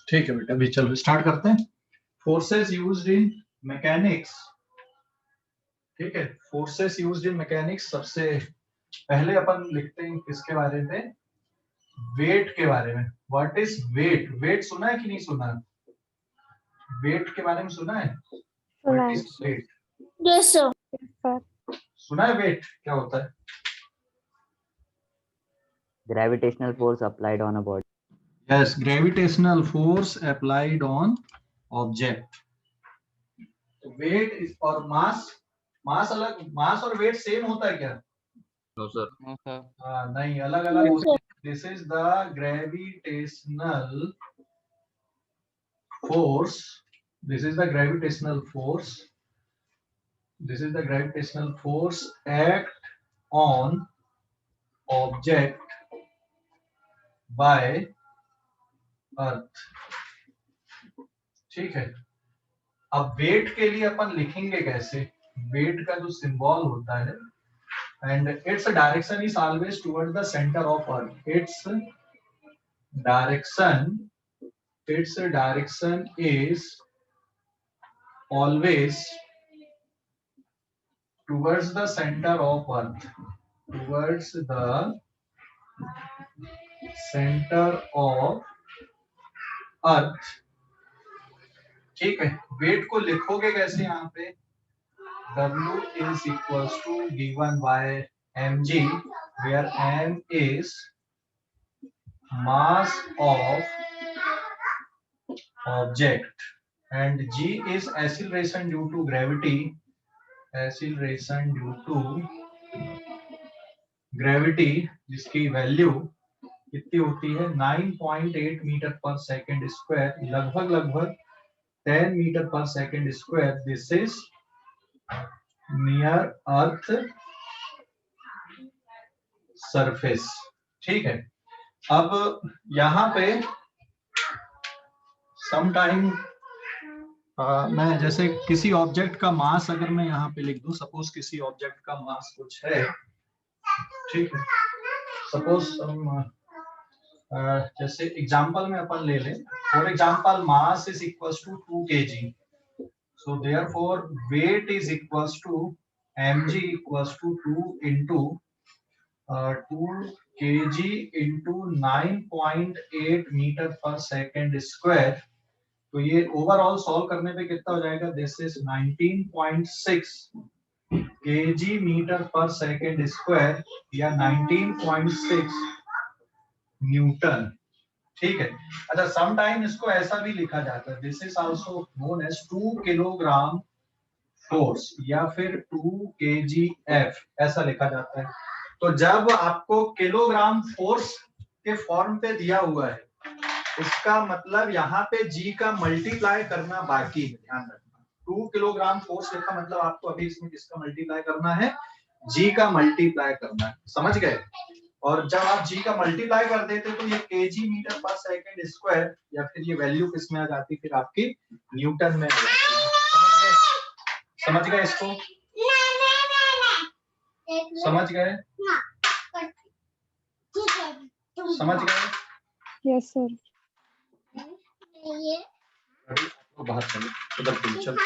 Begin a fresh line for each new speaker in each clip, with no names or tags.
ठीक है बेटा, अभी चलो स्टार्ट करते हैं। Forces used in mechanics. ठीक है, फोर्सेस यूज्ड इन मैकेनिक्स। सबसे पहले अपन लिखते हैं किसके बारे में, वेट के बारे में। What is wait? वेट सुना है कि नहीं सुना? वेट के बारे में सुना है? What is weight?
Yes sir.
सुना है वेट क्या होता है?
Gravitational force applied on a body.
Yes, gravitational force applied on object. Weight is और मास। मास अलग, मास और वेट सेम होता है क्या?
No sir.
नहीं, अलग अलग होते हैं। This is the gravitational force. This is the gravitational force. This is the gravitational force act on object by earth. ठीक है, अब वेट के लिए अपन लिखेंगे कैसे? वेट का जो सिंबल होता है, and its direction is always towards the center of earth. Its direction is always towards the center of earth. Towards the center of earth. ठीक है, वेट को लिखोगे कैसे यहाँ पे? W is equals to given by mg, where m is mass of object and g is acceleration due to gravity. Acceleration due to gravity, जिसकी value कितनी होती है? 9.8 मीटर पर सेकेंड स्क्वायर, लगभग 10 मीटर पर second square. This is near earth surface. ठीक है, अब यहाँ पे समटाइम मैं जैसे किसी ऑब्जेक्ट का मास अगर मैं यहाँ पे लिख दूं, सपोज किसी ऑब्जेक्ट का मास कुछ है, ठीक है, सपोज जैसे एग्जांपल में अपन ले लें, for example mass is equals to 2 kg, so therefore weight is equals to mg equals to 2 into 2 kg into 9.8 metre पर सेकेंड स्क्वायर। तो ये ओवरऑल सॉल्व करने पे कितना हो जाएगा? दिस इज 19.6 kg मीटर पर सेकेंड स्क्वायर या 19.6 न्यूटन। ठीक है, अच्छा, समटाइम इसको ऐसा भी लिखा जाता है, this is also known as 2 kilogram force या फिर 2 kgf, ऐसा लिखा जाता है। तो जब आपको किलोग्राम फोर्स के फॉर्म पे दिया हुआ है, इसका मतलब यहाँ पे g का मल्टीप्लाई करना बाकी है। ध्यान रखना, 2 किलोग्राम फोर्स लिखा मतलब आपको अभी इसमें किसका मल्टीप्लाई करना है? g का मल्टीप्लाई करना है। समझ गए? और जब आप g का मल्टीप्लाई कर देते तो ये kg मीटर पर सेकेंड स्क्वायर या फिर ये वैल्यू किस में आ जाती? फिर आपकी न्यूटन में आ जाती है। समझ गए इसको? समझ गए? समझ गए?
Yes sir.
तो बाहर चलो, उधर चलो, चलो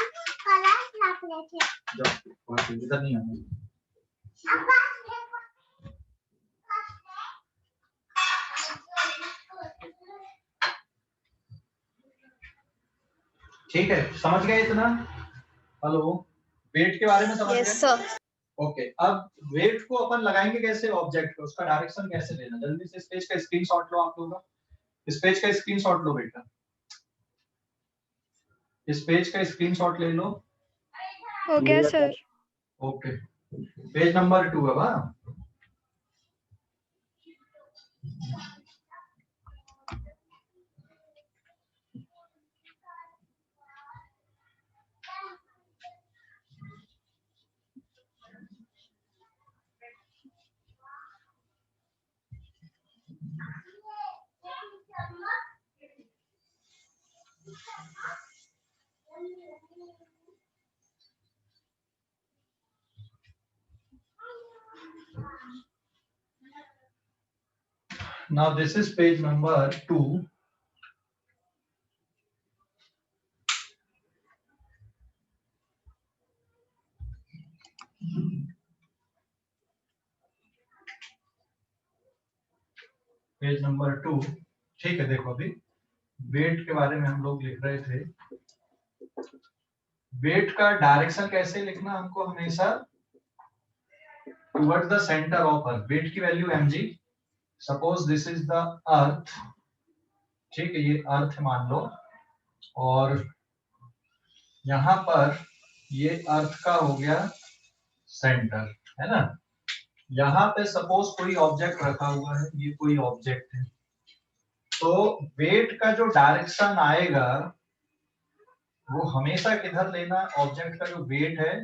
जाओ, इधर नहीं आना। ठीक है, समझ गए इतना? हेलो, वेट के बारे में समझ गए?
Yes sir.
ओके, अब वेट को अपन लगाएंगे कैसे ऑब्जेक्ट पे, उसका डायरेक्शन कैसे लेना? जल्दी से इस पेज का स्क्रीनशॉट लो आप लोग। इस पेज का स्क्रीनशॉट लो बेटा, इस पेज का स्क्रीनशॉट ले लो।
हो गया सर।
ओके, पेज नंबर 2 है बा। Now this is page number 2. Page number 2। ठीक है, देखो अभी वेट के बारे में हम लोग लिख रहे थे। वेट का डायरेक्शन कैसे लिखना हमको, हमेशा towards the centre of earth. Weight की value mg, suppose this is the earth, ठीक है, ये अर्थ मान लो, और यहां पर ये अर्थ का हो गया सेंटर, है ना। यहाँ पे सपोज कोई ऑब्जेक्ट रखा हुआ है, ये कोई ऑब्जेक्ट है, तो वेट का जो डायरेक्शन आएगा वो हमेशा किधर लेना, ऑब्जेक्ट का जो वेट है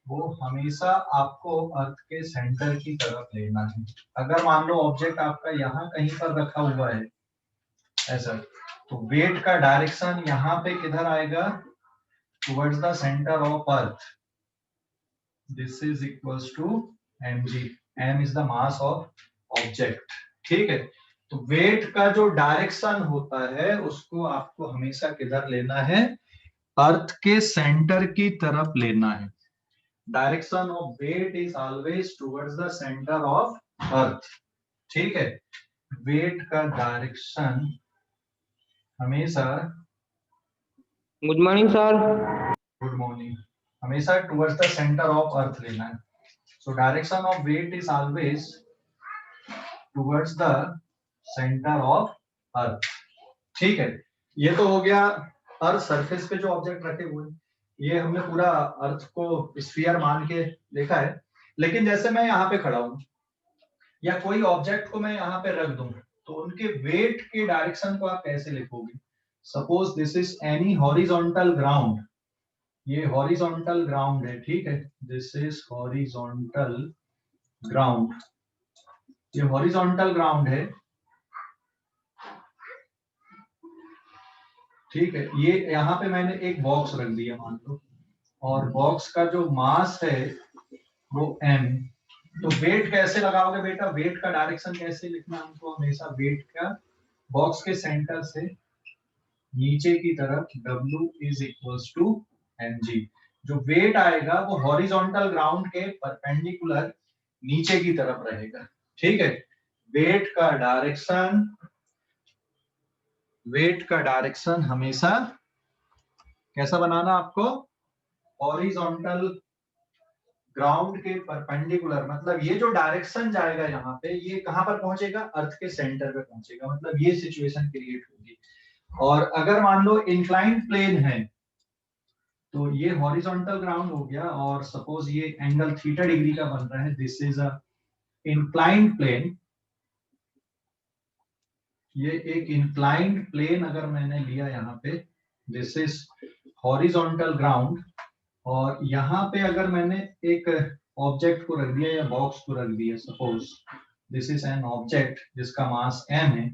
वो हमेशा आपको अर्थ के सेंटर की तरफ लेना है। अगर मान लो ऑब्जेक्ट आपका यहाँ कहीं पर रखा हुआ है ऐसा, तो वेट का डायरेक्शन यहाँ पे किधर आएगा, towards the centre of earth. This is equals to mg, m is the mass of object, ठीक है। तो वेट का जो डायरेक्शन होता है उसको आपको हमेशा किधर लेना है, अर्थ के सेंटर की तरफ लेना है। Direction of weight is always towards the centre of earth, ठीक है। वेट का डायरेक्शन हमेशा,
good morning sir.
Good morning, हमेशा towards the centre of earth लेना है। So direction of weight is always towards the centre of earth, ठीक है। ये तो हो गया अर्थ सरफेस पे जो ऑब्जेक्ट रखे हुए, ये हमने पूरा अर्थ को स्फीयर मान के देखा है। लेकिन जैसे मैं यहाँ पे खड़ा हूं या कोई ऑब्जेक्ट को मैं यहाँ पे रख दूं, तो उनके वेट के डायरेक्शन को आप कैसे लिखोगे। Suppose this is any horizontal ground, ये हॉरिजॉन्टल ग्राउंड है, ठीक है, दिस इज हॉरिजॉन्टल ग्राउंड, ये हॉरिजॉन्टल ग्राउंड है, ठीक है। ये यहाँ पे मैंने एक बॉक्स रख दिया मान लो, और बॉक्स का जो मास है वो m। तो वेट कैसे लगाओगे बेटा, वेट का डायरेक्शन कैसे लिखना हमको, हमेशा वेट का बॉक्स के सेंटर से नीचे की तरफ w is equals to mg। जो वेट आएगा वो हॉरिजॉन्टल ग्राउंड के परपेंडिकुलर नीचे की तरफ रहेगा, ठीक है। वेट का डायरेक्शन, वेट का डायरेक्शन हमेशा कैसा बनाना आपको, हॉरिजॉन्टल ग्राउंड के परपेंडिकुलर, मतलब ये जो डायरेक्शन जाएगा यहाँ पे, ये कहां पर पहुंचेगा, अर्थ के सेंटर पे पहुंचेगा, मतलब ये सिचुएशन क्रिएट होगी। और अगर मान लो इंक्लाइंड प्लेन है, तो ये हॉरिजॉन्टल ग्राउंड हो गया, और सपोज ये एंगल थीटा डिग्री का बन रहा है, this is a inclined plane, ये एक इंक्लाइंड प्लेन अगर मैंने लिया यहाँ पे, दिस इज हॉरिजॉन्टल ग्राउंड, और यहाँ पे अगर मैंने एक ऑब्जेक्ट को रख दिया या बॉक्स को रख दिया, suppose this is an object जिसका मास m है,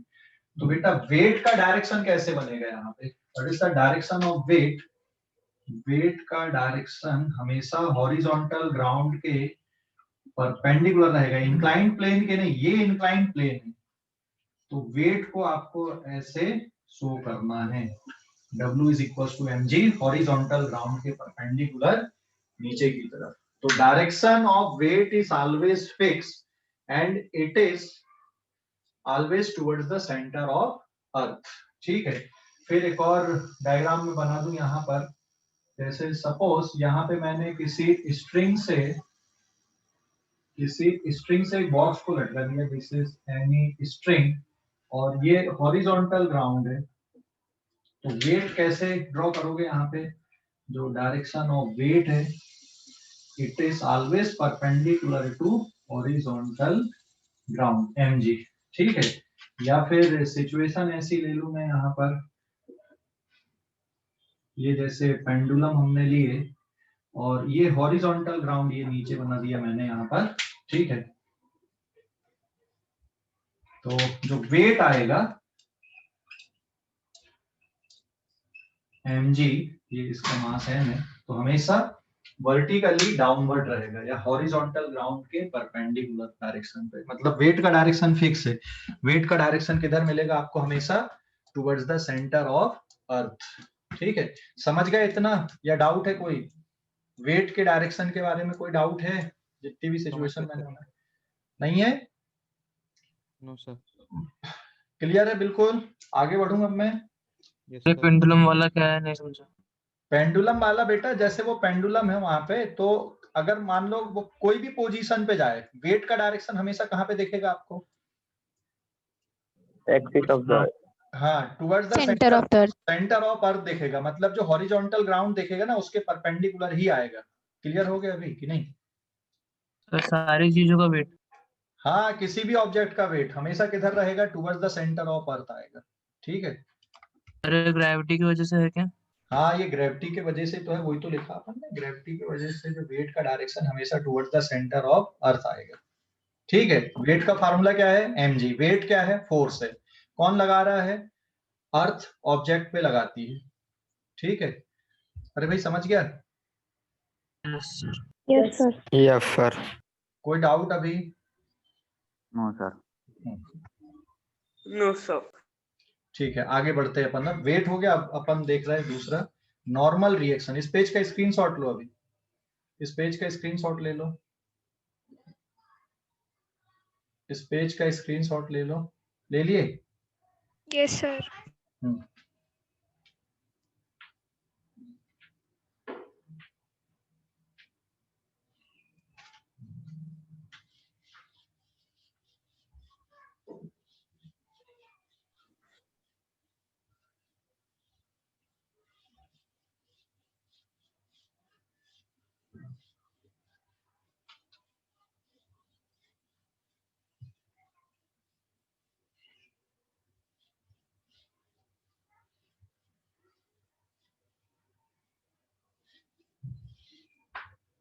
तो बेटा वेट का डायरेक्शन कैसे बनेगा यहाँ पे, what is the direction of weight. Weight का डायरेक्शन हमेशा हॉरिजॉन्टल ग्राउंड के परपेंडिकुलर रहेगा, इंक्लाइंड प्लेन के नहीं, ये इंक्लाइंड प्लेन है, तो वेट को आपको ऐसे शो करना है, W is equals to mg, horizontal ground के परपेंडिकुलर नीचे की तरफ। तो direction of weight is always fix and it is always towards the centre of earth, ठीक है। फिर एक और डायग्राम में बना दूं यहाँ पर, जैसे सपोज यहाँ पे मैंने किसी स्ट्रिंग से बॉक्स को लटका दिया, दिस इज एनी स्ट्रिंग, और ये हॉरिजॉन्टल ग्राउंड है, तो वेट कैसे ड्रॉ करोगे, यहाँ पे जो डायरेक्शन ऑफ वेट है, it is always perpendicular to horizontal ground mg, ठीक है। या फिर सिचुएशन ऐसी ले लूं मैं यहाँ पर, ये जैसे पेंडुलम हमने लिए, और ये हॉरिजॉन्टल ग्राउंड ये नीचे बना दिया मैंने यहाँ पर, ठीक है। तो जो वेट आएगा mg, ये इसका मास m है, तो हमेशा वर्टिकली डाउनवर्ड रहेगा या हॉरिजॉन्टल ग्राउंड के परपेंडिकुलर डायरेक्शन पे, मतलब वेट का डायरेक्शन फिक्स है। वेट का डायरेक्शन किधर मिलेगा आपको, हमेशा towards the centre of earth, ठीक है। समझ गए इतना, या डाउट है कोई, वेट के डायरेक्शन के बारे में कोई डाउट है, जितनी भी सिचुएशन मैंने नहीं है,
नो सर।
क्लियर है बिल्कुल? आगे बढ़ूंगा अब मैं।
यस
ये
सर।
पेंडुलम वाला क्या है, नहीं समझा।
पेंडुलम वाला बेटा, जैसे वो पेंडुलम है वहां पे, तो अगर मान लो वो कोई भी पोजीशन पे जाए, वेट का डायरेक्शन हमेशा कहाँ पे दिखेगा आपको?
एक्सिस ऑफ द,
हाँ, towards the
Center of the earth.
Centre of अर्थ देखेगा, मतलब जो हॉरिजॉन्टल ग्राउंड देखेगा ना उसके परपेंडिकुलर ही आएगा। क्लियर हो गया अभी कि नहीं?
तो सारी चीजों का वेट।
हाँ, किसी भी ऑब्जेक्ट का वेट हमेशा किधर रहेगा? टुवर्ड्स द सेंटर ऑफ अर्थ आएगा। ठीक है?
अरे ग्रेविटी की वजह से है क्या?
हाँ, ये ग्रेविटी के वजह से तो है, वही तो लिखा अपन ने, ग्रेविटी की वजह से जो वेट का डायरेक्शन हमेशा टुवर्ड्स द सेंटर ऑफ अर्थ आएगा। ठीक है? वेट का फार्मूला क्या है? mg। वेट क्या है? फोर्स है। कौन लगा रहा है? अर्थ ऑब्जेक्ट पे लगाती है। ठीक है? अरे भाई समझ गया?
Yes sir.
Yes, sir.
Yes sir.
कोई डाउट अभी?
No sir.
No sir.
ठीक है, आगे बढ़ते हैं अपन ना। वेट हो गया, अब अपन देख रहे हैं दूसरा, नॉर्मल रिएक्शन। इस पेज का स्क्रीनशॉट लो अभी, इस पेज का स्क्रीनशॉट ले लो, इस पेज का स्क्रीनशॉट ले लो। ले लिए?
Yes, sir.
Hmm.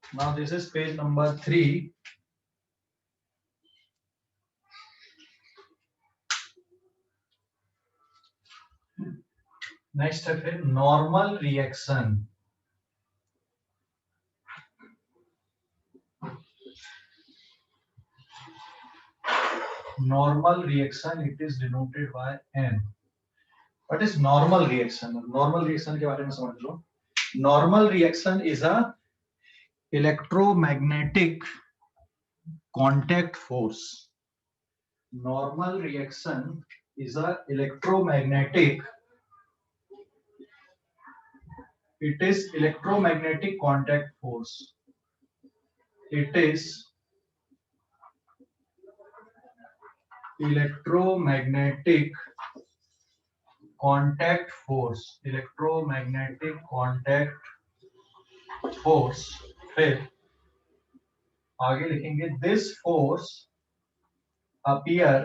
Now this is page number 3. Next है फिर normal reaction. Normal reaction, it is denoted by n। What is normal reaction? Normal reaction के बारे में समझ लो। Normal reaction is a electromagnetic contact force. Normal reaction is a electromagnetic, it is electromagnetic contact force. It is electromagnetic contact force, electromagnetic contact force। फिर आगे लिखेंगे this force appear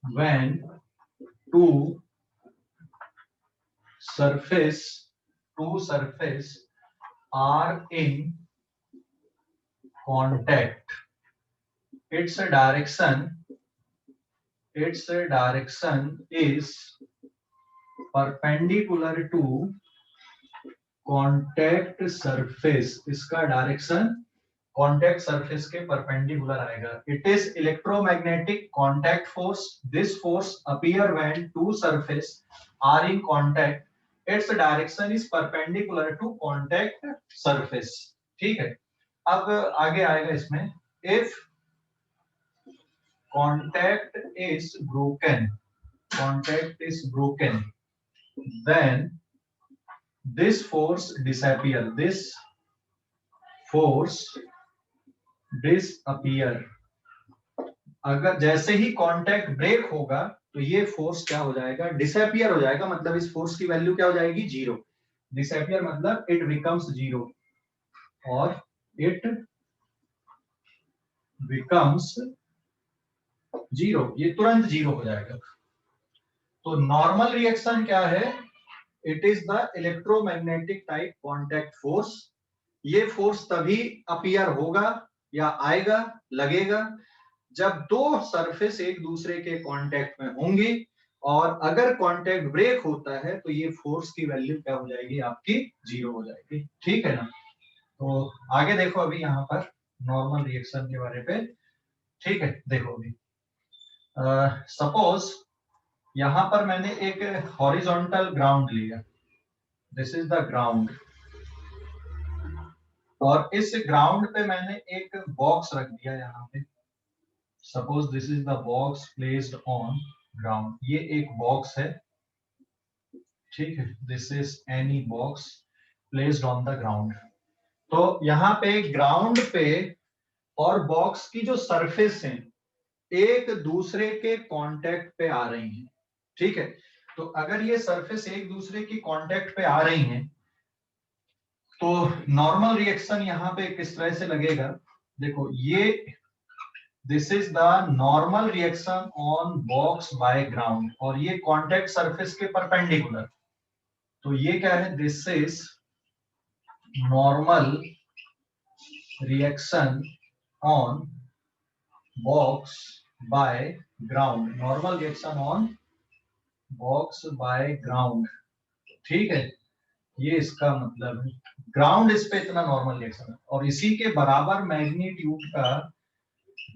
when two surface are in contact. Its direction is perpendicular to contact surface। इसका direction contact surface के perpendicular आएगा। It is electromagnetic contact force. This force appear when two surface are in contact. Its direction is perpendicular to contact surface। ठीक है? अब आगे आएगा इसमें, if contact is broken, then this force disappear, अगर जैसे ही कांटेक्ट ब्रेक होगा तो ये फोर्स क्या हो जाएगा? डिसअपियर हो जाएगा। मतलब इस फोर्स की वैल्यू क्या हो जाएगी? जीरो। डिसअपियर मतलब इट बिकम्स जीरो, और इट बिकम्स जीरो, ये तुरंत जीरो हो जाएगा। तो नॉर्मल रिएक्शन क्या है? It is the electromagnetic type contact force. ये फोर्स तभी अपीयर होगा या आएगा, लगेगा, जब दो सरफेस एक दूसरे के कांटेक्ट में होंगी, और अगर कांटेक्ट ब्रेक होता है तो ये फोर्स की वैल्यू क्या हो जाएगी? आपकी जीरो हो जाएगी। ठीक है ना? तो आगे देखो अभी यहाँ पर नॉर्मल रिएक्शन के बारे में। ठीक है, देखो अभी सपोज यहां पर मैंने एक हॉरिजॉन्टल ग्राउंड लिया, दिस इज द ग्राउंड। और इस ग्राउंड पे मैंने एक बॉक्स रख दिया यहाँ पे, suppose this is the box placed on ground, ये एक बॉक्स है, ठीक है, this is any box placed on the ground. तो यहाँ पे ग्राउंड पे और बॉक्स की जो सरफेस है एक दूसरे के कांटेक्ट पे आ रही हैं, ठीक है। तो अगर ये सरफेस एक दूसरे की कांटेक्ट पे आ रही हैं तो नॉर्मल रिएक्शन यहाँ पे किस तरह से लगेगा, देखो ये this is the normal reaction on box by ground और ये कांटेक्ट सरफेस के परपेंडिकुलर, तो ये क्या है, this is normal reaction on box by ground, normal reaction on box by ground, ठीक है। ये इसका मतलब है, ग्राउंड इस पे इतना नॉर्मल रिएक्शन है और इसी के बराबर मैग्नीट्यूड का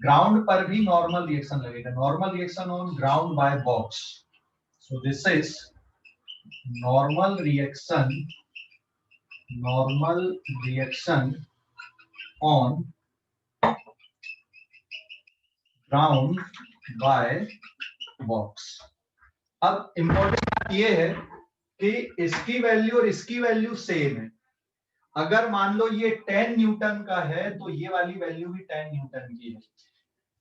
ग्राउंड पर भी नॉर्मल रिएक्शन लगेगा, normal reaction on ground bye box, so this is normal reaction on ground bye box. अब इंपॉर्टेंट बात ये है कि इसकी वैल्यू और इसकी वैल्यू सेम है। अगर मान लो ये 10 न्यूटन का है तो ये वाली वैल्यू भी 10 न्यूटन की है।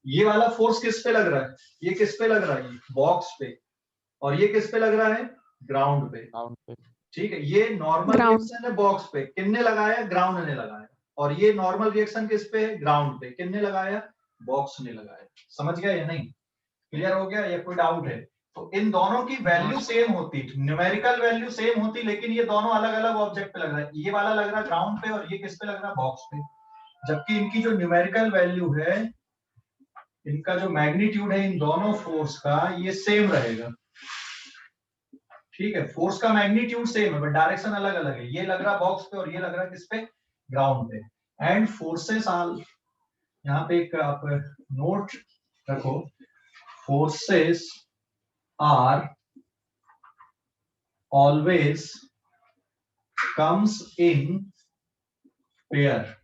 ये वाला फोर्स किस पे लग रहा है, ये किस पे लग रहा है, बॉक्स पे, और ये किस पे लग रहा है, ग्राउंड पे, ठीक है। ये नॉर्मल रिएक्शन है बॉक्स पे, किसने लगाया, ग्राउंड ने लगाया, और ये नॉर्मल रिएक्शन किस पे है, ग्राउंड पे, किसने लगाया, बॉक्स ने लगाया। समझ गया या नहीं, क्लियर हो गया या कोई डाउट है? तो इन दोनों की वैल्यू सेम होती, न्यूमेरिकल वैल्यू सेम होती, लेकिन ये दोनों अलग अलग ऑब्जेक्ट पे लग रहा है, ये वाला लग रहा है ग्राउंड पे और ये किस पे लग रहा है, बॉक्स पे, जबकि इनकी जो न्यूमेरिकल वैल्यू है, इनका जो मैग्नीट्यूड है इन दोनों फोर्स का, ये सेम रहेगा, ठीक है। फोर्स का मैग्नीट्यूड सेम है बट डायरेक्शन अलग अलग है, ये लग रहा बॉक्स पे और ये लग रहा किस पे, ग्राउंड पे। एंड फोर्सेस आर, यहाँ पे एक आप नोट रखो, forces are always comes in pair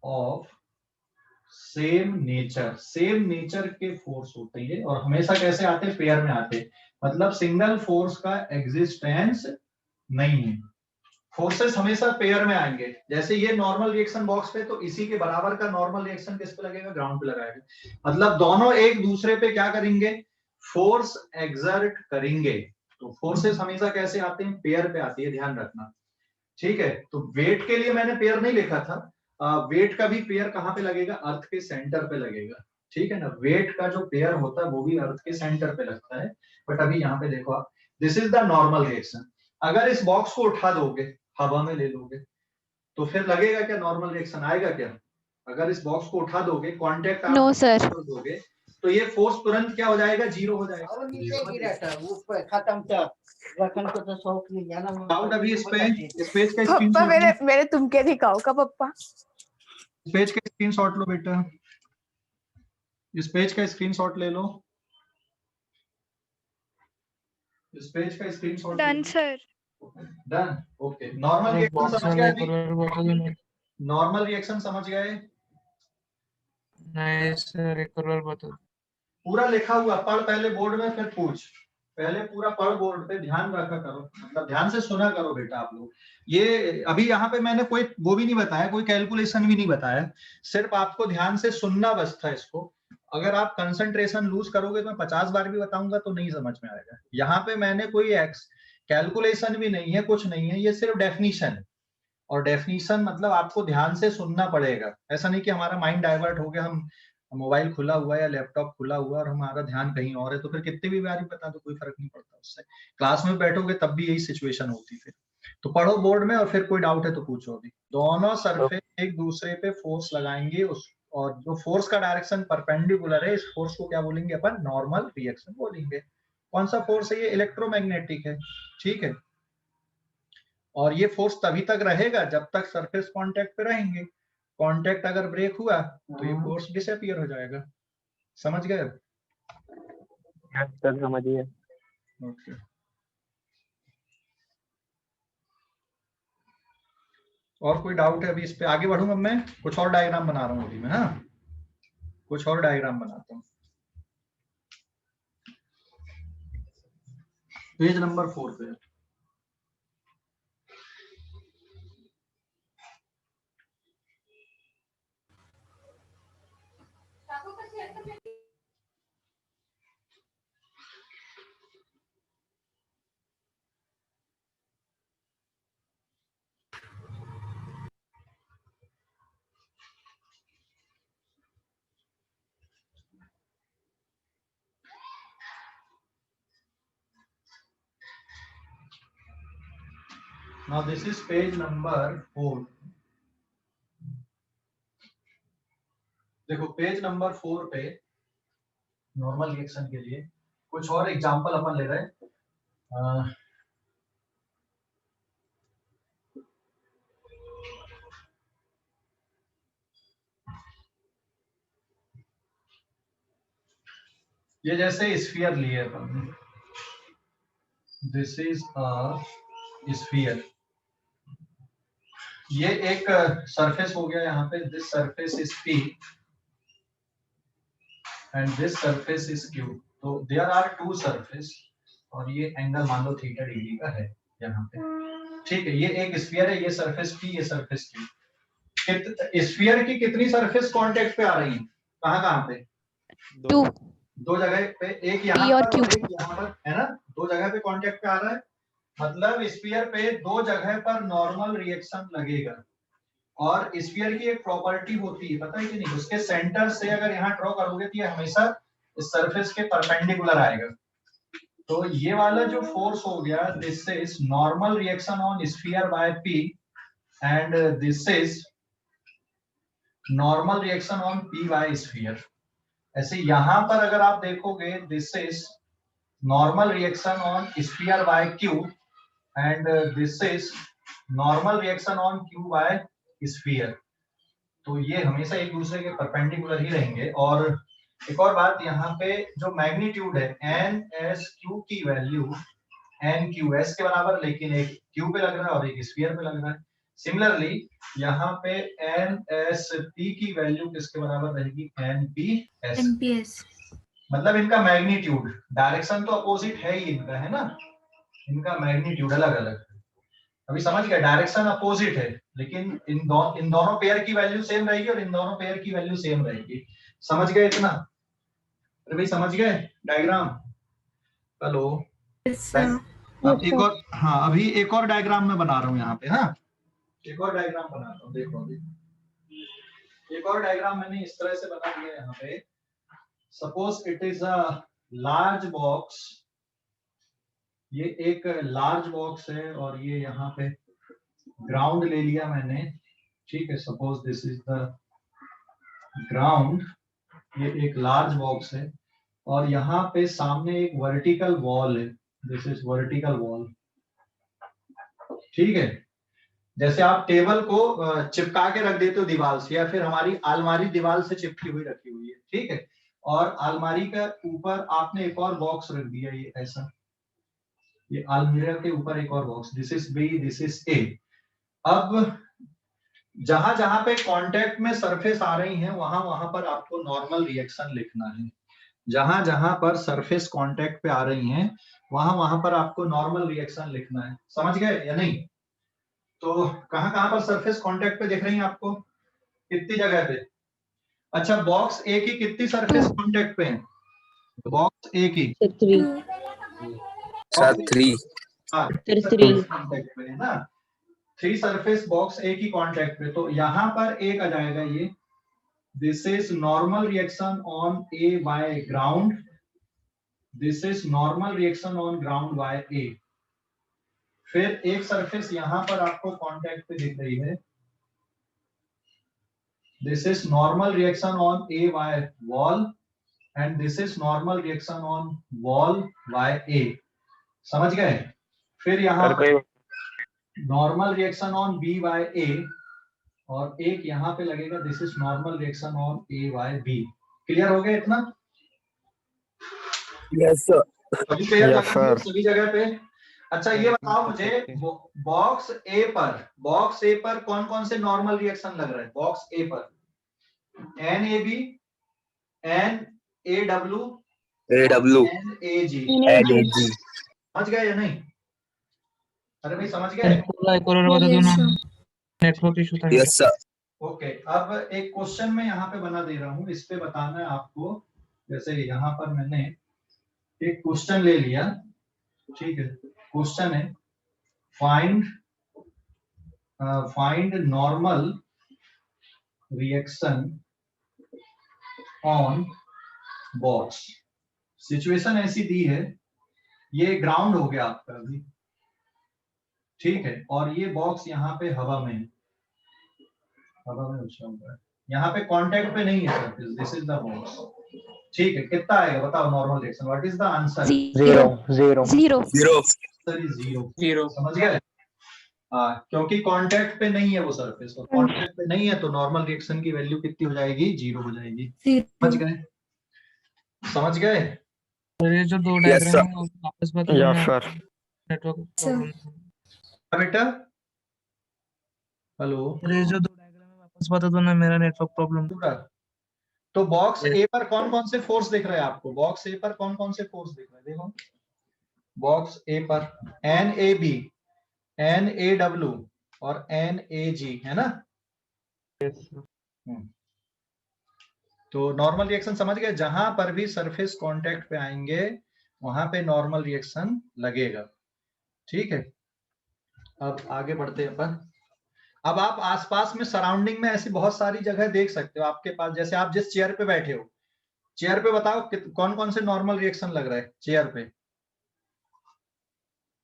of same nature, same nature के फोर्स होते हैं और हमेशा कैसे आते हैं, पेयर में आते हैं, मतलब सिंगल फोर्स का एग्जिस्टेंस नहीं है, फोर्सेस हमेशा पेयर में आएंगे। जैसे ये नॉर्मल रिएक्शन बॉक्स पे, तो इसी के बराबर का नॉर्मल रिएक्शन किस पे लगेगा, ग्राउंड पे लगाएगा, मतलब दोनों एक दूसरे पे क्या करेंगे, फोर्स एक्सर्ट करेंगे। तो फोर्सेस हमेशा कैसे आते हैं, पेयर पे आती है, ध्यान रखना, ठीक है। तो वेट के लिए मैंने पेयर नहीं लिखा था, वेट का भी पेयर कहां पे लगेगा, अर्थ के सेंटर पे लगेगा, ठीक है ना। वेट का जो पेयर होता है वो भी अर्थ के सेंटर पे लगता है, बट अभी यहाँ पे देखो आप, this is the normal reaction. अगर इस बॉक्स को उठा दोगे, हवा में ले लोगे, तो फिर लगेगा क्या, नॉर्मल रिएक्शन आएगा क्या, अगर इस बॉक्स को उठा दोगे, कांटेक्ट आप
No, sir.
कर दोगे, तो ये फोर्स तुरंत क्या हो जाएगा, जीरो हो जाएगा।
और नीचे गिरा था ऊपर खत्म था, रखन को तो शौक नहीं जाना।
डाउट अभी इस पेज का
पप्पा
स्क्रीनशॉट
मेरे तुम क्या दिखाओ का पप्पा,
इस पेज का स्क्रीनशॉट लो बेटा, इस पेज का स्क्रीनशॉट ले लो, इस पेज का screenshot
done sir.
Done, okay. Normal reaction
box
समझ
वाला
गए
एक
अभी,
और बोतल भी नहीं।
नॉर्मल रिएक्शन समझ गए,
नहीं सर, एक और बोतल।
पूरा लिखा हुआ पढ़ पहले बोर्ड में, फिर पूछ, पहले पूरा पढ़ बोर्ड पे, ध्यान रखा करो, मतलब ध्यान से सुना करो बेटा आप लोग। ये अभी यहाँ पे मैंने कोई वो भी नहीं बताया, कोई कैलकुलेशन भी नहीं बताया, सिर्फ आपको ध्यान से सुनना बस था इसको। अगर आप कंसंट्रेशन लूज करोगे तो मैं 50 बार भी बताऊंगा तो नहीं समझ में आएगा। यहाँ पे मैंने कोई कैलकुलेशन भी नहीं है, कुछ नहीं है, ये सिर्फ डेफिनीशन है, और डेफिनीशन मतलब आपको ध्यान से सुनना पड़ेगा। ऐसा नहीं कि हमारा माइंड डाइवर्ट हो गया, हम मोबाइल खुला हुआ है या लैपटॉप खुला हुआ है और हमारा ध्यान कहीं और है, तो फिर कितने भी बार बता दो कोई फर्क नहीं पड़ता उससे। क्लास में बैठोगे तब भी यही सिचुएशन होती फिर। तो पढ़ो बोर्ड में और फिर कोई डाउट है तो पूछो। अभी दोनों सरफेस एक दूसरे पे फोर्स लगाएंगे, उस और जो फोर्स का डायरेक्शन परपेंडिकुलर है, इस फोर्स को क्या बोलेंगे अपन, नॉर्मल रिएक्शन बोलेंगे। कौन सा फोर्स है, ये इलेक्ट्रोमैग्नेटिक है, ठीक है। और ये फोर्स तभी तक रहेगा जब तक सरफेस कांटेक्ट पे रहेंगे, कांटेक्ट अगर ब्रेक हुआ तो ये फोर्स डिसअपीयर हो जाएगा। समझ गए?
सर समझिए।
ओके। और कोई डाउट है अभी इस पे? आगे बढ़ूंगा मैं, कुछ और डायग्राम बना रहा हूँ अभी मैं। हाँ, कुछ और डायग्राम बनाता हूँ। पेज नंबर 4 पे। Now this is page number 4. देखो पेज नंबर 4 पे नॉर्मल रिएक्शन के लिए कुछ और एग्जांपल अपन ले रहे हैं। ये जैसे स्फीयर लिए अपन, दिस इज अ स्फीयर, ये एक सरफेस हो गया यहाँ पे, this surface is P and this surface is Q। तो देयर आर टू सरफेस और ये एंगल मान लो थीटा डिग्री का है यहाँ पे, ठीक है। ये एक स्फीयर है, ये सरफेस P, ये सरफेस Q। स्फीयर की कितनी सरफेस कांटेक्ट पे आ रही है? कहाँ कहाँ पे? दो जगह पे, एक यहाँ पर और एक यहाँ पर, है ना? दो जगह पे कांटेक्ट पे आ रहा है, मतलब स्फीयर पे दो जगह पर नॉर्मल रिएक्शन लगेगा। और स्फीयर की एक प्रॉपर्टी होती है, पता है कि नहीं? उसके सेंटर से अगर यहाँ ड्रॉ करोगे तो ये हमेशा इस सरफेस के परपेंडिकुलर आएगा। तो ये वाला जो फोर्स हो गया, this is normal reaction on sphere by P and this is normal reaction on P by sphere. ऐसे यहां पर अगर आप देखोगे, this is normal reaction on sphere by Q and this is normal reaction on Q by sphere. तो ये हमेशा एक दूसरे के परपेंडिकुलर ही रहेंगे। और एक और बात, यहाँ पे जो मैग्नीट्यूड है NSQ की वैल्यू NQS के बराबर, लेकिन एक Q पे लग रहा है और एक स्फीयर पे लग रहा है। सिमिलरली यहाँ पे NSP की वैल्यू किसके बराबर रहेगी? NPS। मतलब इनका मैग्नीट्यूड, डायरेक्शन तो अपोजिट है ही इनका, है ना? इनका मैग्नीट्यूड अलग अलग है। अभी समझ गए? डायरेक्शन अपोजिट है, लेकिन इन दोनों पेयर की वैल्यू सेम रहेगी और इन दोनों पेयर की वैल्यू सेम रहेगी। समझ गए इतना? अरे भाई समझ गए डायग्राम? हेलो? अब एक और, हाँ अभी एक और डायग्राम मैं बना रहा हूँ यहाँ पे। हाँ, एक और डायग्राम बनाता हूँ, देखो अभी एक और डायग्राम मैंने इस तरह से बना दिया यहाँ पे। Suppose it is a large box, ये एक लार्ज बॉक्स है और ये यहाँ पे ग्राउंड ले लिया मैंने, ठीक है। Suppose this is the ground, ये एक लार्ज बॉक्स है और यहाँ पे सामने एक वर्टिकल वॉल है, दिस इज वर्टिकल वॉल, ठीक है। जैसे आप टेबल को चिपका के रख देते हो दीवार से, या फिर हमारी अलमारी दीवार से चिपकी हुई रखी हुई है, ठीक है। और अलमारी का ऊपर आपने एक और बॉक्स रख दिया, ये ऐसा, ये अलमीरा के ऊपर एक और box, this is B, this is A. अब जहां जहां पे कांटेक्ट में सरफेस आ रही है वहां वहां पर आपको नॉर्मल रिएक्शन लिखना है। जहां जहां पर सरफेस कांटेक्ट पे आ रही हैं वहां वहां पर आपको नॉर्मल रिएक्शन लिखना है। समझ गए या नहीं? तो कहां कहां पर सरफेस कांटेक्ट पे दिख रही है आपको? कितनी जगह पे? अच्छा, बॉक्स ए की कितनी सरफेस कांटेक्ट पे है? बॉक्स ए की
3
कांटेक्ट पे है ना, 3 सरफेस बॉक्स ए की कांटेक्ट पे। तो यहाँ पर एक आ जाएगा ये, this is normal reaction on A by ground, this is normal reaction on ground by A. फिर एक सरफेस यहाँ पर आपको कांटेक्ट पे दिख रही है, this is normal reaction on A by wall and this is normal reaction on wall by A. समझ गए? फिर यहाँ normal reaction on B by A और एक यहाँ पे लगेगा, this is normal reaction on A by B. Clear हो गया इतना?
Yes sir.
सभी पेयर लगा दिए सभी जगह पे। अच्छा ये बताओ मुझे, बॉक्स ए पर कौन कौन से नॉर्मल रिएक्शन लग रहे हैं? बॉक्स ए पर NAB, NAW,
AW
NAG।
NAG
समझ गए या नहीं? अरे भाई समझ गए?
एक और बता दो ना, नेटवर्क इशू था मेरा।
yes sir
ओके, अब एक क्वेश्चन मैं यहाँ पे बना दे रहा हूँ, इस पे बताना है आपको। जैसे यहाँ पर मैंने एक क्वेश्चन ले लिया, ठीक है। क्वेश्चन है find normal reaction on box. Situation ऐसी दी है, ये ग्राउंड हो गया आपका अभी, ठीक है, और ये बॉक्स यहाँ पे हवा में है, हवा में उछला हुआ है, यहाँ पे कांटेक्ट पे नहीं है surface, this is the box, ठीक है। कितना आएगा बताओ normal reaction? What is the answer?
Zero zero
0
answer is zero.
Zero.
समझ गए? हाँ, क्योंकि कांटेक्ट पे नहीं है वो सरफेस, और कांटेक्ट पे नहीं है तो नॉर्मल रिएक्शन की वैल्यू कितनी हो जाएगी? जीरो हो जाएगी। समझ गए? समझ गए?
और ये जो दो
yes
डायग्राम
sir
है वो वापस बता दो
या
ना,
सर
नेटवर्क प्रॉब्लम।
बेटा हेलो,
और ये जो दो डायग्राम है वापस बता दो ना, मेरा नेटवर्क प्रॉब्लम।
तो बॉक्स ए पर कौन कौन से फोर्स दिख रहे हैं आपको? बॉक्स ए पर कौन कौन से फोर्स दिख रहे हैं? देखो बॉक्स ए पर NAB, NAW और NAG है ना। तो नॉर्मल रिएक्शन समझ गए, जहां पर भी सरफेस कांटेक्ट पे आएंगे वहां पे नॉर्मल रिएक्शन लगेगा, ठीक है। अब आगे बढ़ते हैं अपन। अब आप आसपास में सराउंडिंग में ऐसी बहुत सारी जगह देख सकते हो आपके पास, जैसे आप जिस चेयर पे बैठे हो, चेयर पे बताओ कौन कौन से नॉर्मल रिएक्शन लग रहा है चेयर पे?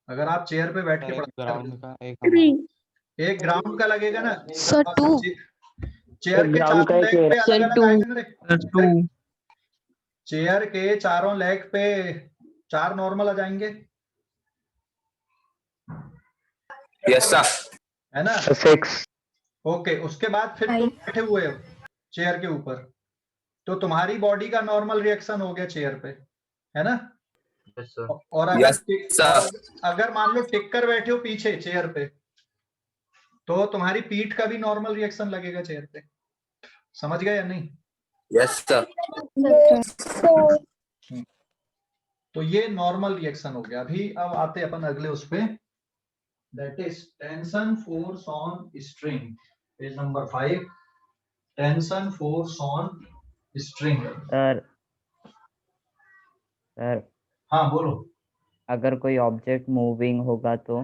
अगर आप चेयर पे बैठ के पढ़ाई कर रहे हो, एक ग्राउंड का लगेगा ना,
सर टू
चेयर के चारों लेग पे अलग अलग आएगा ना
टू।
चेयर के चारों लेग पे 4 नॉर्मल आ जाएंगे,
yes sir
है ना।
6
ओके, उसके बाद फिर तुम बैठे हुए हो चेयर के ऊपर, तो तुम्हारी बॉडी का नॉर्मल रिएक्शन हो गया चेयर पे, है ना। और अगर
yes sir
अगर मान लो टिक कर बैठे हो पीछे चेयर पे, तो तुम्हारी पीठ का भी नॉर्मल रिएक्शन लगेगा चेयर पे। समझ गए या नहीं?
yes sir
तो ये नॉर्मल रिएक्शन हो गया। अभी अब आते अपन अगले उस पे, that is tension force on string, page number 5। Tension force on string.
Sir sir
हाँ बोलो।
अगर कोई ऑब्जेक्ट मूविंग होगा तो?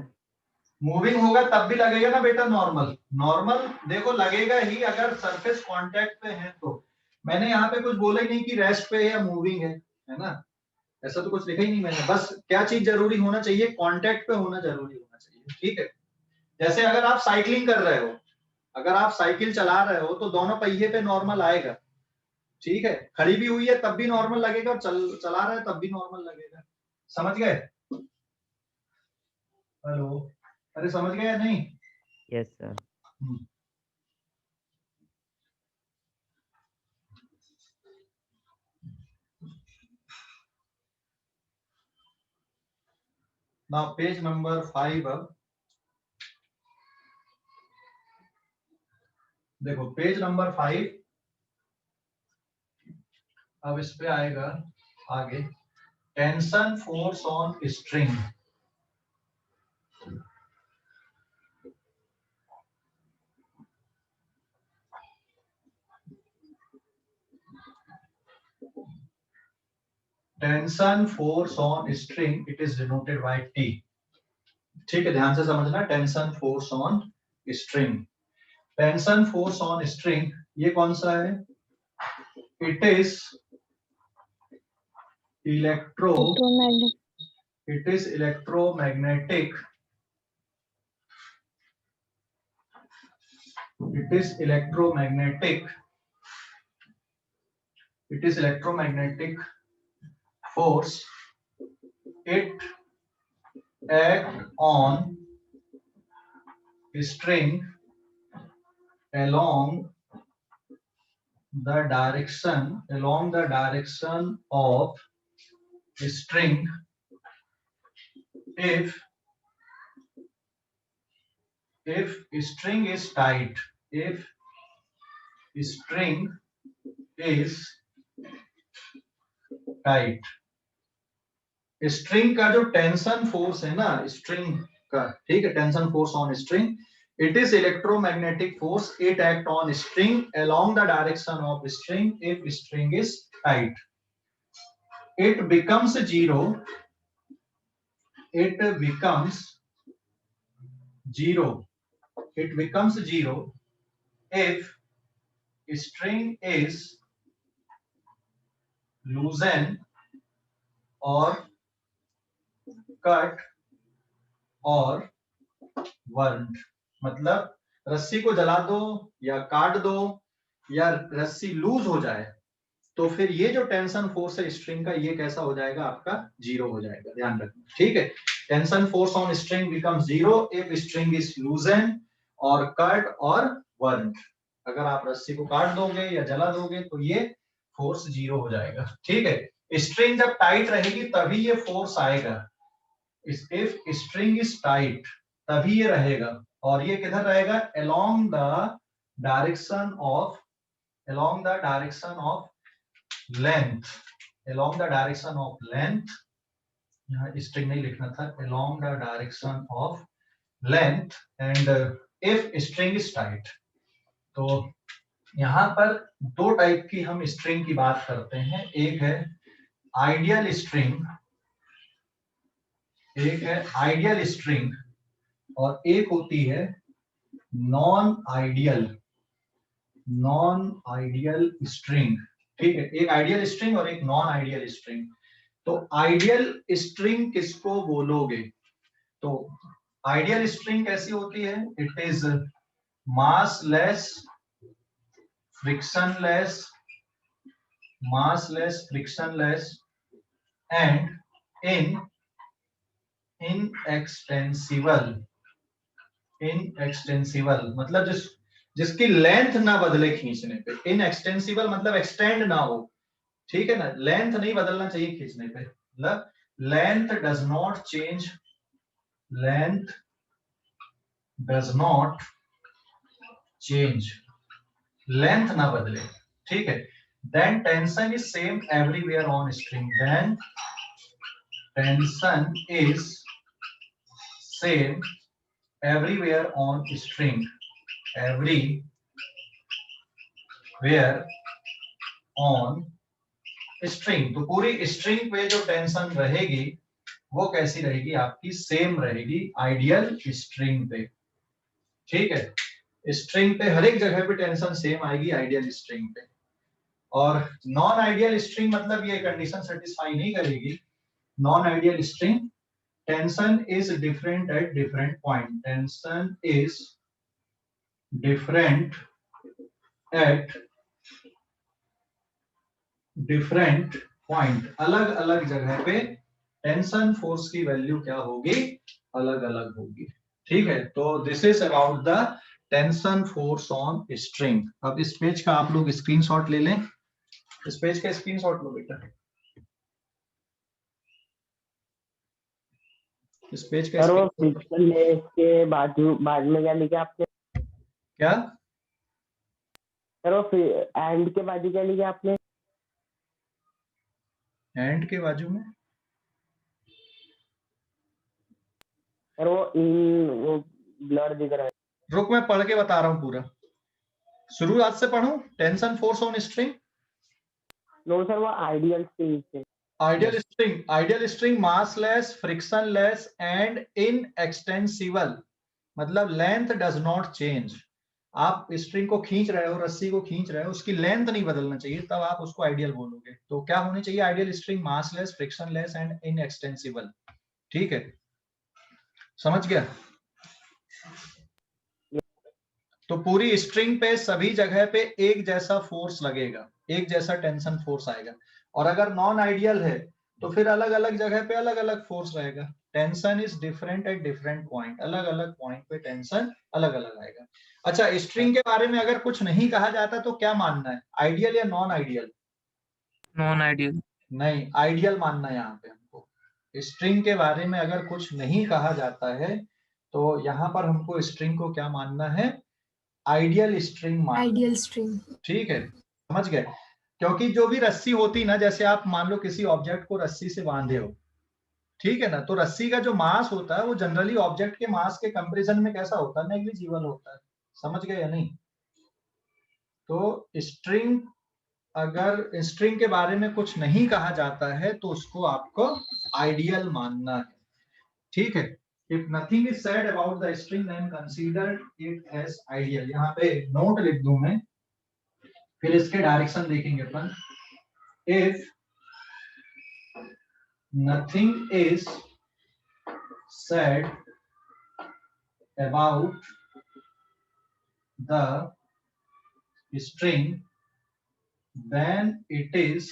मूविंग होगा तब भी लगेगा ना बेटा नॉर्मल। नॉर्मल देखो लगेगा ही अगर सरफेस कांटेक्ट पे है तो। मैंने यहाँ पे कुछ बोला ही नहीं कि रेस्ट पे है या मूविंग है ना, ऐसा तो कुछ लिखा ही नहीं मैंने। बस क्या चीज जरूरी होना चाहिए? कांटेक्ट पे होना जरूरी होना चाहिए, ठीक है। जैसे अगर आप साइकिलिंग कर रहे हो, अगर आप साइकिल चला रहे हो तो दोनों पहिए पे नॉर्मल आएगा, ठीक है। खड़ी भी हुई है तब भी नॉर्मल लगेगा, और चला रहा है तब भी नॉर्मल लगेगा। समझ गए? हेलो, अरे समझ गए या नहीं?
Yes sir.
Now page number 5 अब देखो, पेज नंबर 5 अब इस पे आएगा आगे, tension force on string. Tension force on string, it is denoted bye T, ठीक है। ध्यान से समझना, tension force on string. Tension force on string ये कौन सा है? It is electromagnetic, force. It act on string along the direction of string if if string is tight, if string is tight, string का जो tension force है ना string का, ठीक है, tension force on string, it is electromagnetic force, it act on string along the direction of string if string is tight. It becomes zero, it becomes zero, it becomes zero if string is loosened or cut और word, मतलब रस्सी को जला दो या काट दो या रस्सी लूज हो जाए तो फिर ये जो टेंशन फोर्स है स्ट्रिंग का ये कैसा हो जाएगा, आपका जीरो हो जाएगा, ध्यान रखना, ठीक है। Tension force on string becomes zero if string is लूजन और कट और वर्ड। अगर आप रस्सी को काट दोगे या जला दोगे तो ये फोर्स जीरो हो जाएगा, ठीक है। स्ट्रिंग जब टाइट रहेगी तभी ये फोर्स आएगा, इफ स्ट्रिंग इज टाइट तभी ये रहेगा, और ये किधर रहेगा, along the direction of length, along the direction of length, यहाँ स्ट्रिंग नहीं लिखना था, along the direction of length and if string is tight। तो यहाँ पर दो टाइप की हम स्ट्रिंग की बात करते हैं, एक है आइडियल स्ट्रिंग, एक है आइडियल स्ट्रिंग और एक होती है नॉन आइडियल स्ट्रिंग, ठीक है। एक आइडियल स्ट्रिंग और एक नॉन आइडियल स्ट्रिंग। तो आइडियल स्ट्रिंग किसको बोलोगे, तो आइडियल स्ट्रिंग कैसी होती है, it is massless, frictionless and inextensible, मतलब जिसकी लेंथ ना बदले खींचने पे, इनएक्सटेंसिबल मतलब एक्सटेंड ना हो, ठीक है ना, लेंथ नहीं बदलना चाहिए खींचने पे, मतलब length does not change, length ना बदले, ठीक है। Then tension is same everywhere on string, then tension is same everywhere on string, everywhere on string। तो पूरी स्ट्रिंग पे जो टेंशन रहेगी वो कैसी रहेगी, आपकी सेम रहेगी आइडियल स्ट्रिंग पे, ठीक है। स्ट्रिंग पे हर एक जगह पे टेंशन सेम आएगी आइडियल स्ट्रिंग पे, और नॉन आइडियल स्ट्रिंग मतलब ये कंडीशन सेटिस्फाई नहीं करेगी। Non ideal string tension is different at different point, tension is different at different point, अलग अलग जगह पे टेंशन फोर्स की वैल्यू क्या होगी, अलग अलग होगी, ठीक है। तो this is about the tension force on string. अब इस पेज का आप लोग स्क्रीनशॉट ले लें, इस पेज का स्क्रीनशॉट लो बेटा, इस पेज का
सर वो फ्रिक्शन लेस के बाद में क्या लिखा आपने,
क्या,
सर वो एंड के बाद क्या लिखा आपने,
एंड के बाजू में,
सर वो ब्लर दिख रहा है।
रुक मैं पढ़ के बता रहा हूं पूरा, शुरुआत से पढ़ूं। Tension force on string,
no sir वो आइडियल स्ट्रिंग से,
ideal string massless, frictionless and inextensible, मतलब लेंथ डज नॉट चेंज। आप स्ट्रिंग को खींच रहे हो, रस्सी को खींच रहे हो, उसकी लेंथ नहीं बदलना चाहिए, तब आप उसको आइडियल बोलोगे। तो क्या होनी चाहिए, ideal string massless, frictionless and inextensible, ठीक है, समझ गया। तो पूरी स्ट्रिंग पे सभी जगह पे एक जैसा फोर्स लगेगा, एक जैसा टेंशन फोर्स आएगा, और अगर नॉन आइडियल है तो फिर अलग अलग जगह पे अलग अलग फोर्स रहेगा। Tension is different at different point, अलग अलग पॉइंट पे टेंशन अलग अलग आएगा। अच्छा, स्ट्रिंग के बारे में अगर कुछ नहीं कहा जाता तो क्या मानना है, आइडियल या नॉन आइडियल?
Non ideal.
नहीं, आइडियल मानना है यहाँ पे हमको। स्ट्रिंग के बारे में अगर कुछ नहीं कहा जाता है तो यहाँ पर हमको स्ट्रिंग को क्या मानना है, आइडियल स्ट्रिंग मानना है।
Ideal string.
ठीक है, समझ गए। क्योंकि जो भी रस्सी होती ना, जैसे आप मान लो किसी ऑब्जेक्ट को रस्सी से बांधे हो, ठीक है ना, तो रस्सी का जो मास होता है वो जनरली ऑब्जेक्ट के मास के कंपैरिजन में कैसा होता है, नेग्लिजिबल होता है। समझ गए या नहीं? तो स्ट्रिंग, अगर स्ट्रिंग के बारे में कुछ नहीं कहा जाता है तो उसको आपको आइडियल मानना है। ठीक है, if nothing is said about the string then consider it as ideal. यहाँ पे नोट लिख दूं मैं, फिर इसके डायरेक्शन देखेंगे अपन। If nothing is said about the string then it is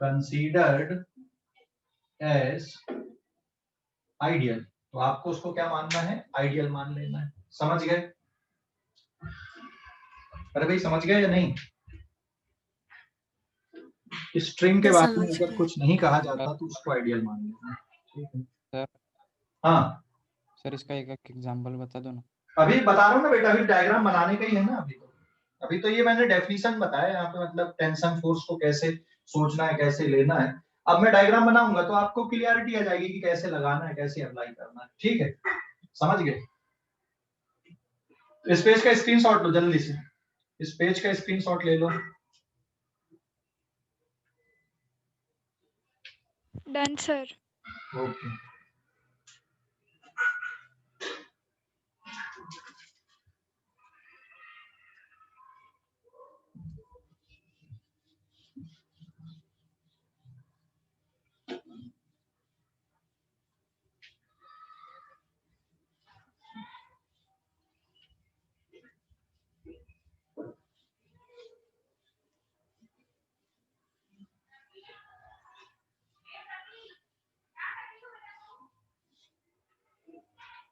considered as ideal। तो आपको उसको क्या मानना है, आइडियल मान लेना है। समझ गए? अरे भाई समझ गए या नहीं? स्ट्रिंग के बारे में अगर कुछ नहीं कहा जाता तो उसको आइडियल मान लेना। ठीक है
सर।
हाँ
सर इसका एक एग्जांपल बता दो ना।
अभी बता रहा हूँ ना बेटा, अभी डायग्राम बनाने का ही है ना। अभी तो ये मैंने डेफिनेशन बताया यहाँ पे, मतलब टेंशन फोर्स को कैसे सोचना है, कैसे लेना है। अब मैं डायग्राम बनाऊंगा तो आपको क्लियरिटी आ जाएगी कि कैसे लगाना है, कैसे अप्लाई करना है। ठीक है, समझ गए? इस पेज का स्क्रीनशॉट लो जल्दी से, इस पेज का स्क्रीनशॉट ले लो।
Done sir.
Okay,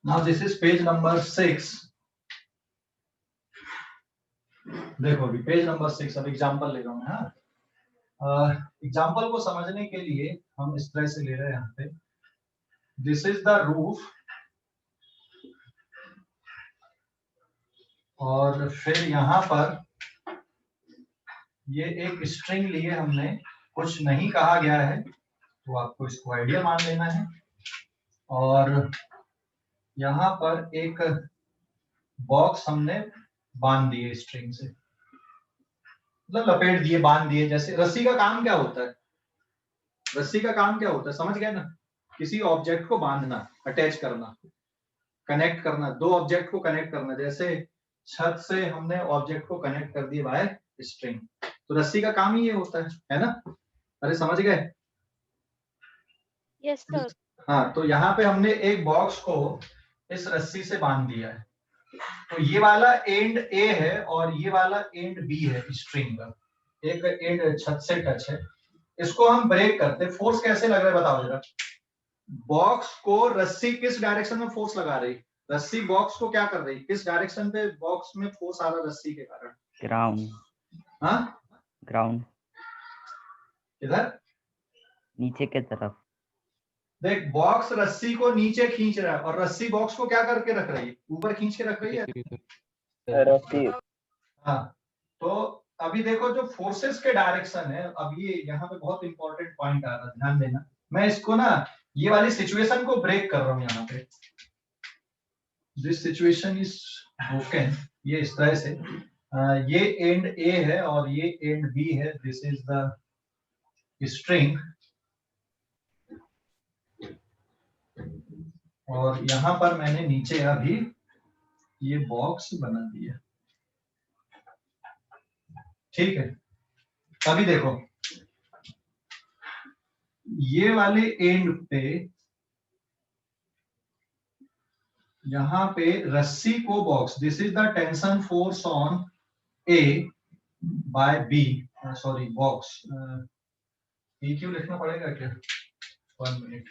now this is page number 6। देखो अभी पेज नंबर 6, अब एग्जांपल ले रहा हूं। हाँ, एग्जांपल को समझने के लिए हम इस तरह से ले रहे हैं। यहाँ पे दिस इज द रूफ, और फिर यहाँ पर ये एक स्ट्रिंग लिए हमने, कुछ नहीं कहा गया है तो आपको इसको आइडियल मान लेना है। और यहाँ पर एक बॉक्स हमने बांध दिए स्ट्रिंग से, मतलब लपेट दिए, बांध दिए। जैसे रस्सी का काम क्या होता है, रस्सी का काम क्या होता है, समझ गए ना? किसी ऑब्जेक्ट को बांधना, अटैच करना, कनेक्ट करना, दो ऑब्जेक्ट को कनेक्ट करना। जैसे छत से हमने ऑब्जेक्ट को कनेक्ट कर दिया बाय स्ट्रिंग, तो रस्सी का काम ही ये होता है ना? अरे समझ गए?
Yes sir.
हाँ, तो यहाँ पे हमने एक बॉक्स को इस रस्सी से बांध दिया है। तो ये वाला एंड ए है और ये वाला एंड बी है स्ट्रिंग का। एक एंड छत से टच है, इसको हम ब्रेक करते हैं। फोर्स कैसे लग रहा है बताओ जरा। बॉक्स को रस्सी किस डायरेक्शन में फोर्स लगा रही, रस्सी बॉक्स को क्या कर रही, किस डायरेक्शन पे बॉक्स में फोर्स आ रहा रस्सी के कारण?
ग्राउंड।
हाँ,
ग्राउंड,
इधर
नीचे की तरफ।
देख, बॉक्स रस्सी को नीचे खींच रहा है और रस्सी बॉक्स को क्या करके रख रही है, ऊपर खींच के रख रही है।
रस्सी।
हाँ, तो अभी देखो जो फोर्सेस के डायरेक्शन है, अब ये यहाँ पे बहुत इंपॉर्टेंट पॉइंट आ रहा है, ध्यान देना। मैं इसको ना ये वाली सिचुएशन को ब्रेक कर रहा हूँ यहाँ पे। दिस सिचुएशन इज ब्रोकन, ये इस तरह से। ये एंड ए है और ये एंड बी है। दिस इज द स्ट्रिंग, और यहाँ पर मैंने नीचे अभी ये बॉक्स बना दिया। ठीक है, अभी देखो ये वाले एंड पे, यहाँ पे रस्सी को box, this is the tension force on A by B, sorry box, ये क्यों लिखना पड़ेगा क्या, 1 मिनट।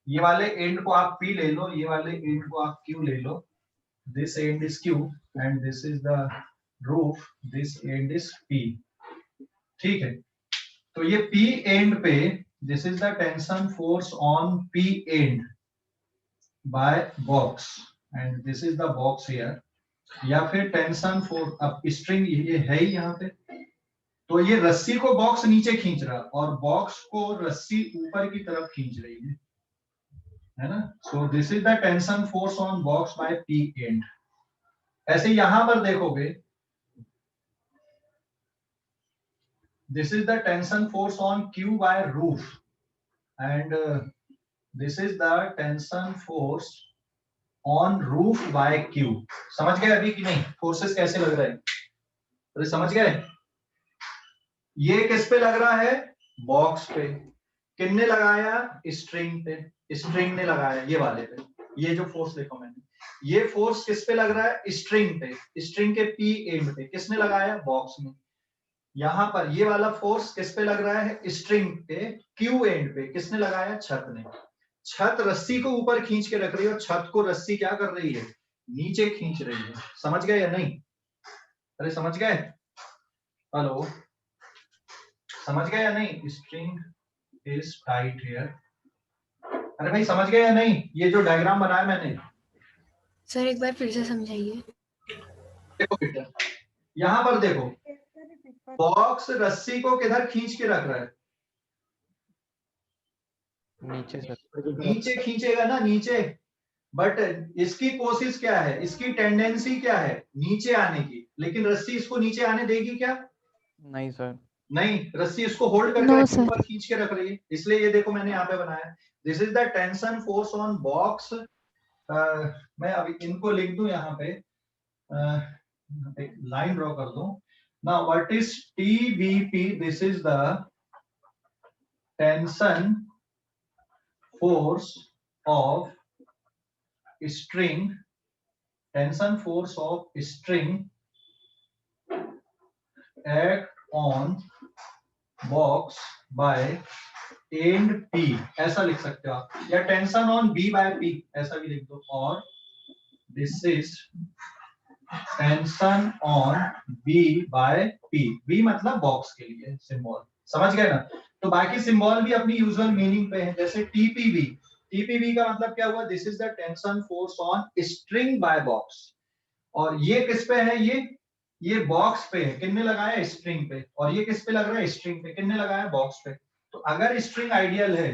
ये वाले एंड को आप P ले लो, ये वाले एंड को आप Q ले लो। This end is Q and this is the roof, this end is P। ठीक है, तो ये P एंड पे, this is the tension force on P end, by box and this is the box here, या फिर tension force, अब string ये है ही यहाँ पे, तो ये रस्सी को बॉक्स नीचे खींच रहा और बॉक्स को रस्सी ऊपर की तरफ खींच रही है ना। So this is the tension force on box by P end. ऐसे यहां पर देखोगे, this is the tension force on Q by roof and this is the tension force on roof by Q. समझ गए अभी कि नहीं फोर्सेस कैसे लग रहे हैं? अरे समझ गए? ये किस पे लग रहा है? बॉक्स पे। किसने लगाया? स्ट्रिंग पे, स्ट्रिंग ने लगाया ये वाले पे। ये जो फोर्स देखो मैंने, ये फोर्स किस पे लग रहा है? स्ट्रिंग पे, स्ट्रिंग के पी एंड पे। किसने लगाया? बॉक्स में। यहां पर ये वाला फोर्स किस पे लग रहा है? स्ट्रिंग पे क्यू एंड पे। किसने लगाया? छत ने। छत रस्सी को ऊपर खींच के रख रही है और छत को रस्सी क्या कर रही है? नीचे खींच रही है। समझ गए या नहीं? अरे समझ गए? हेलो, समझ गए या नहीं? String is tight here. अरे भाई समझ गए या नहीं? ये जो डायग्राम बनाया मैंने,
सर एक बार फिर से समझाइए।
देखो बेटा, यहां पर देखो, बॉक्स रस्सी को किधर खींच के रख रहा है?
नीचे सर।
नीचे खींचेगा ना, नीचे। बट इसकी कोशिश क्या है? इसकी टेंडेंसी क्या है? नीचे आने की। लेकिन रस्सी इसको नीचे आने देगी क्या?
नहीं सर।
नहीं, रस्सी इसको होल्ड करके
No,
रखी,
sir.
ऊपर खींच के रख रही है। इसलिए ये देखो मैंने यहाँ पे बनाया, this is the tension force on box. मैं अभी इनको लिख दूं यहाँ पे, एक लाइन ड्रॉ कर दूं। Now what is TBP? This is the tension force of string, tension force of string act on box by end P, ऐसा लिख सकते हो आप, या tension on B by P ऐसा भी लिख दो। और this is tension on B by P. B मतलब बॉक्स के लिए सिंबल। समझ गए ना? तो बाकी सिंबल भी अपनी यूजुअल मीनिंग पे है। जैसे टीपीबी, टीपीबी का मतलब क्या हुआ? This is the tension force on string by box. और ये किस पे है? ये बॉक्स पे है। किसने लगाया? स्ट्रिंग पे। और ये किस पे लग रहा है? स्ट्रिंग पे। किसने लगाया? बॉक्स पे। तो अगर स्ट्रिंग आइडियल है,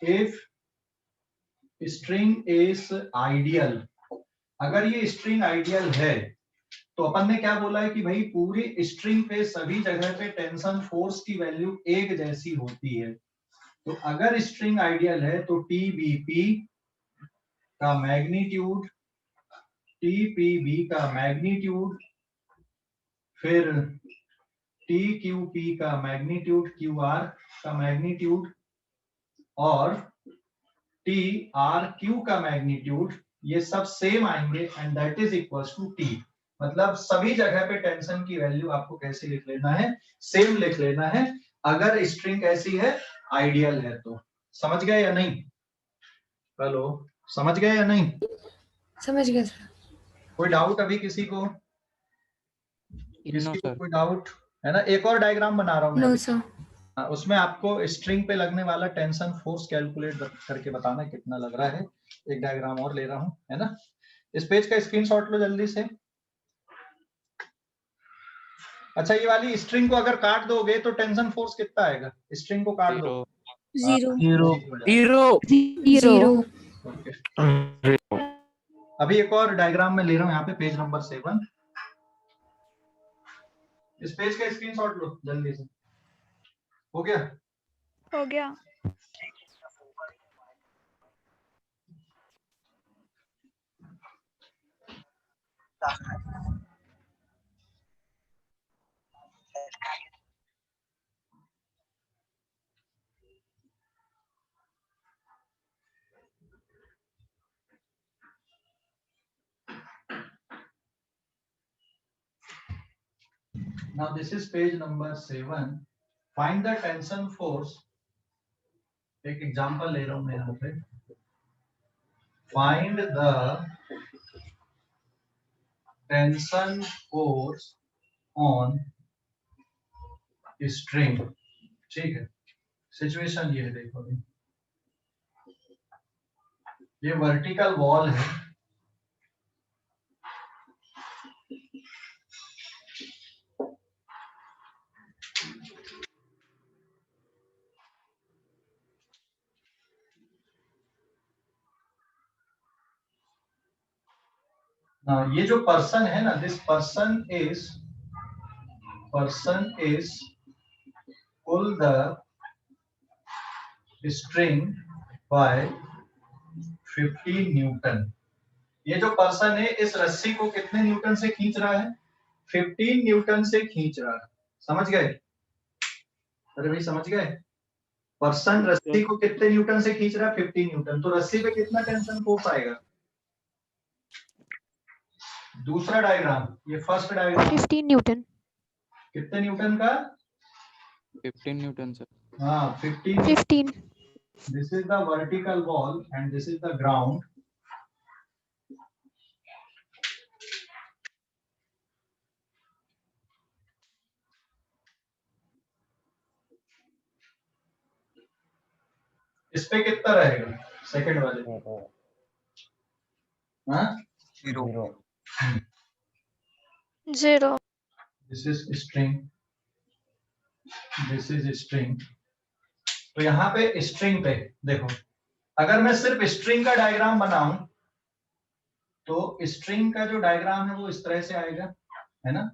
इफ स्ट्रिंग इज आइडियल, अगर ये स्ट्रिंग आइडियल है, तो अपन ने क्या बोला है कि भाई पूरी स्ट्रिंग पे सभी जगह पे टेंशन फोर्स की वैल्यू एक जैसी होती है। तो अगर स्ट्रिंग आइडियल है तो टीबीपी का मैग्नीट्यूड, टीपीबी का मैग्नीट्यूड, फिर टीक्यूपी का मैग्नीट्यूड, क्यूआर का मैग्नीट्यूड, और टी आर क्यू का मैग्नीट्यूड, ये सब सेम आएंगे and that is equals to T. मतलब सभी जगह पे टेंशन की वैल्यू आपको कैसे लिख लेना है? सेम लिख लेना है, अगर स्ट्रिंग कैसी है? आइडियल है तो। समझ गए या नहीं? हेलो, समझ गए या नहीं?
समझ गया सर।
कोई डाउट अभी किसी को?
नो
किसी को
सर।
कोई डाउट है ना? एक और डायग्राम बना रहा हूँ मैं
नो
अभी।
सर।
उसमें आपको स्ट्रिंग पे लगने वाला टेंशन फोर्स कैलकुलेट करके बताना कितना लग रहा है। एक डायग्राम और ले रहा हूं, है ना? इस पेज का स्क्रीनशॉट लो जल्दी से। अच्छा, ये वाली स्ट्रिंग को अगर काट दोगे तो टेंशन फोर्स कितना आएगा? स्ट्रिंग को काट दो।
Zero.
Zero.
Zero
zero.
Okay, अभी एक और डायग्राम में ले रहा हूँ यहाँ पे, पेज नंबर 7। इस पेज का स्क्रीनशॉट लो जल्दी से। हो गया?
हो गया।
Now this is page number 7. Find the tension force. एक एग्जांपल ले रहा हूं मैं यहाँ पे। Find the tension force on string. ठीक है, सिचुएशन ये है, देखो अभी ये वर्टिकल वॉल है, ये जो पर्सन है ना, this person is pull the string by 15 Newton. ये जो पर्सन है इस रस्सी को कितने न्यूटन से खींच रहा है? 15 न्यूटन से खींच रहा है। समझ गए? अरे भाई समझ गए? पर्सन रस्सी को कितने न्यूटन से खींच रहा है? 15 न्यूटन। तो रस्सी पे कितना टेंशन फोर्स आएगा? दूसरा डायग्राम, ये फर्स्ट डायग्राम
15 न्यूटन।
कितने न्यूटन का?
15 न्यूटन सर।
हाँ 15।
15।
This is the vertical wall and this is the ground. इस पे कितना रहेगा सेकंड वाले? हाँ
0।
This is string, this is string. तो यहाँ पे स्ट्रिंग पे देखो, अगर मैं सिर्फ स्ट्रिंग का डायग्राम बनाऊं तो स्ट्रिंग का जो डायग्राम है वो इस तरह से आएगा, है ना।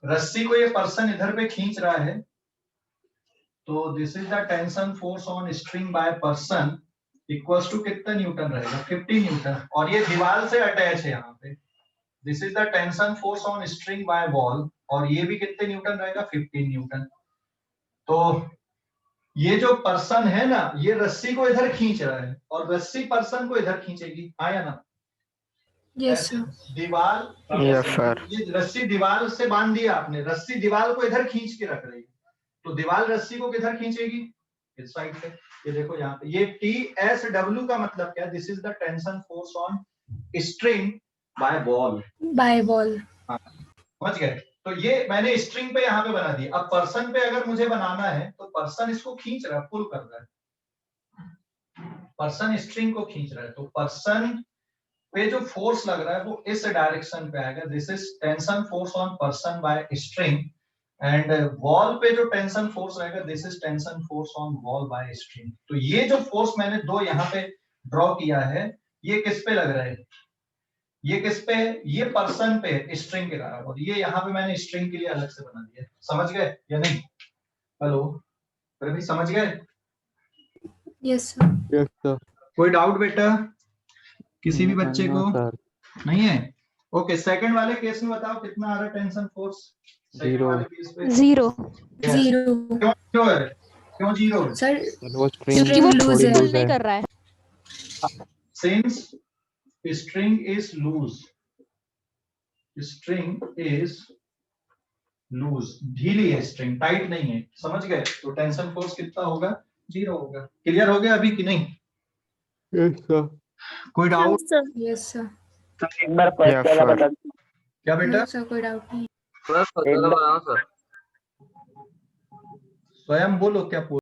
रस्सी को ये पर्सन इधर पे खींच रहा है, तो this is the tension force on string by person equals to कितना न्यूटन रहेगा? 15 न्यूटन। और ये दीवार से अटैच है यहाँ पे, this is the tension force on string by wall, और ये भी कितने न्यूटन रहेगा? 15 न्यूटन। तो ये जो पर्सन है ना, ये रस्सी को इधर खींच रहा है और रस्सी पर्सन को इधर खींचेगी, आया ना।
Yes sir.
दीवार,
यस सर।
ये रस्सी दीवार से बांध दिया आपने, रस्सी दीवार को इधर खींच के रख रही है, तो दीवार रस्सी को किधर खींचेगी? इस साइड पे। ये देखो यहाँ पे, ये TSW का मतलब क्या है? This is the tension force on string by wall.
By wall.
समझ गए? तो ये मैंने स्ट्रिंग पे यहाँ पे बना दिया। अब पर्सन पे अगर मुझे बनाना है तो पर्सन इसको खींच रहा है, पुल कर रहा है, पर्सन स्ट्रिंग को खींच रहा है, तो पर्सन पे जो फोर्स लग रहा है वो इस डायरेक्शन पे आएगा। This is tension force on person by string, and wall पे जो टेंशन फोर्स रहेगा, this is tension force on wall bye string. तो ये जो फोर्स मैंने दो यहाँ पे ड्रॉ किया है, ये किस पे लग रहा है? ये किस पे? ये पर्सन पे, स्ट्रिंग के कारण। और ये यहाँ पे मैंने स्ट्रिंग के लिए अलग से बना दिया। समझ गए या नहीं? हेलो रवि, समझ गए?
Yes sir.
Yes sir.
कोई डाउट बेटा किसी भी बच्चे को?
सर।
नहीं है? ओके, सेकंड वाले केस में बताओ कितना आ रहा है टेंशन फोर्स?
0।
0।
Yes.
0
क्यों है? क्यों 0?
सर
वो
क्योंकि वो
थोड़ी
लूज है।
लूज
नहीं
है।
कर रहा है।
Since string is loose, string is loose, ढीली है स्ट्रिंग, टाइट नहीं है। समझ गए? तो टेंशन फोर्स कितना होगा? 0 होगा। क्लियर हो गया अभी कि नहीं?
Yes sir.
कोई डाउट?
Yes sir.
एक बार फर्स्ट वाला बता दो।
क्या बेटा?
नो सर, कोई डाउट नहीं।
बस बताओ सर।
स्वयं बोलो क्या पूछ